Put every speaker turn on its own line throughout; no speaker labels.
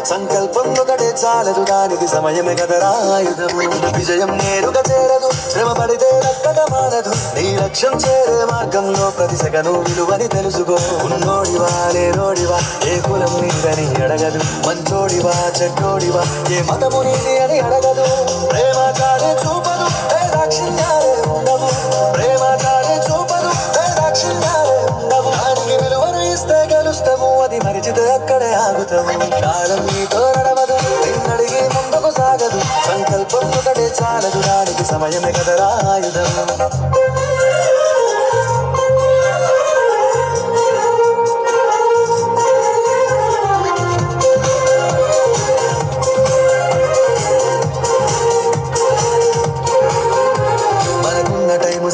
సంకల్పం ఒకటే చాలదు దానికి సమయమే కదరా ఆయుధము విజయం నేరుగా చేరదు శ్రమ పడితే దక్కక మానదు నీ లక్ష్యం చేరే మార్గంలో ప్రతి సెకను విలువని తెలుసుకో ఉన్నోడివా లేనోడివా ఏ కులం నీదని అడగదు మంచోడివా చెడ్డోడివా ఏ మతము నీది అని అడగదు ప్రేమ చాలే చూపదు ఏ దాక్షిణ్యాలే ఉండవు ప్రేమ చాలే చూపదు ఏ దాక్షిణ్యాలే ఉండవు దానికి విలువను ఇస్తే గెలుస్తాము అది మరిచితే అక్కడే ఆగుతాము కాలం నీతో నడవదు నిన్నడిగి ముందుకు సాగదు సంకల్పం ఒకటే చాలదు దానికి సమయమే కదరా ఆయుధం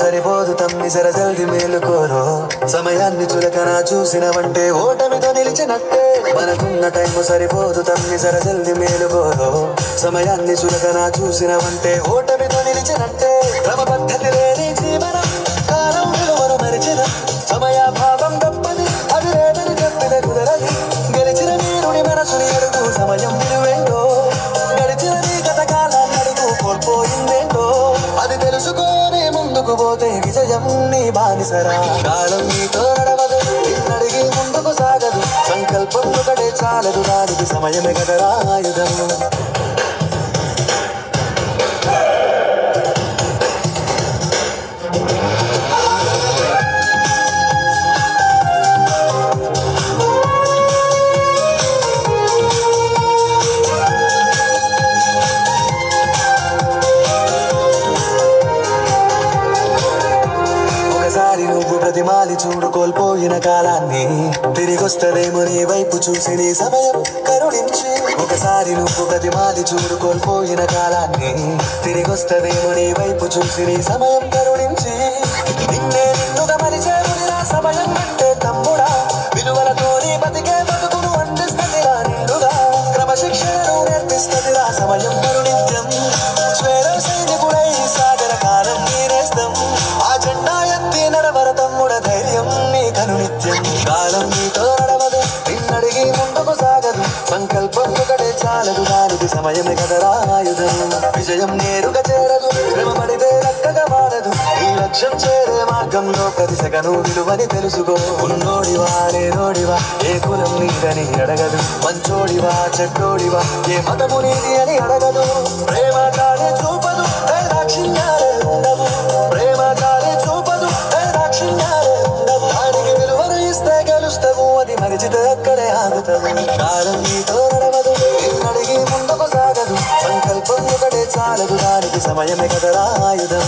సరిపోదు తమ్మి జర జల్ది మేలుకోరో సమయాన్ని చులకన చూసినవంటే ఓటమితో నిలిచినట్టే మనకున్న టైము సరిపోదు తమ్మి జర జల్ది మేలుకోరో సమయాన్ని చులకన చూసినవంటే ఓటమితో నిలిచినట్టే క్రమ పద్ధతి లేని జీవనం కాలం విలువను మరిచిన సమయాభావం తప్పది అది లేదని చెప్పిన కుదరది గెలిచిన వీరుని మనసుని అడుగు సమయం విలువేంటో గడిచిన నీ గత కాలాన్ని అడుగు కోల్పోయిందేంటో అది తెలుసుకోని ముందుకు పోతే విజయం నీ బానిసరా కాలం నీతో నడవదు నిన్నడిగి ముందుకు సాగదు సంకల్పం ఒకటే చాలదు దానికి సమయమే కదరా ఆయుధం నువ్వు ప్రతిమాలి చూడు కోల్పోయిన కాలాన్ని తిరిగొస్తదేమో నీ వైపు చూసి నీ సమయం కరుణించి ఒకసారి నువ్వు ప్రతిమాలి చూడు కోల్పోయిన కాలాన్ని తిరిగొస్తదేమో నీ వైపు చూసి నీ సమయం కరుణించి నిన్నే నిన్నుగా మరిచేరునిరా సమయం అంటే తమ్ముడా విలువలతో నీ బతికే బతుకును అందిస్తదిరా నిండుగా క్రమశిక్షణను నేర్పిస్తదిరా సమయం కరుణిత్యం స్వేర సైనికుడై సాగర కాలం నీరేస్తం ఆ జెండా ఎత్తి నడవర తమ్ముడ ధైర్యం నీ కనునిత్యం కాలం నీతో నడవదు నిన్నడిగి ముందుకు సాగదు సంకల్పం ఒకటే చాలదు దానికి సమయమే కదరా ఆయుధం విజయం నేరుగా చేరదు శ్రమ పడితే దక్కగా మారదు ఈ లక్ష్యం చేరే మార్గంలో ప్రతి సెకను విలువని తెలుసుకో ఉన్నోడివా లేనోడివా ఏ కులం నీదని అడగదు మంచోడివా చెడ్డోడివా ఏ మతము నీది అని అడగదు ప్రేమ చాలే చూపదు ఏ దాక్షిణ్యాలే ఉండవు ప్రేమ చాలే చూపదు ఏ దాక్షిణ్యాలే ఉండవు దానికి విలువను ఇస్తే గెలుస్తాము అది మరిచితే అక్కడే ఆగుతాము కాలం నీతో నడవదు నిన్నడిగి ముందుకు సాగదు సంకల్పం ఒకటే చాలదు దానికి సమయమే కదరా ఆయుధం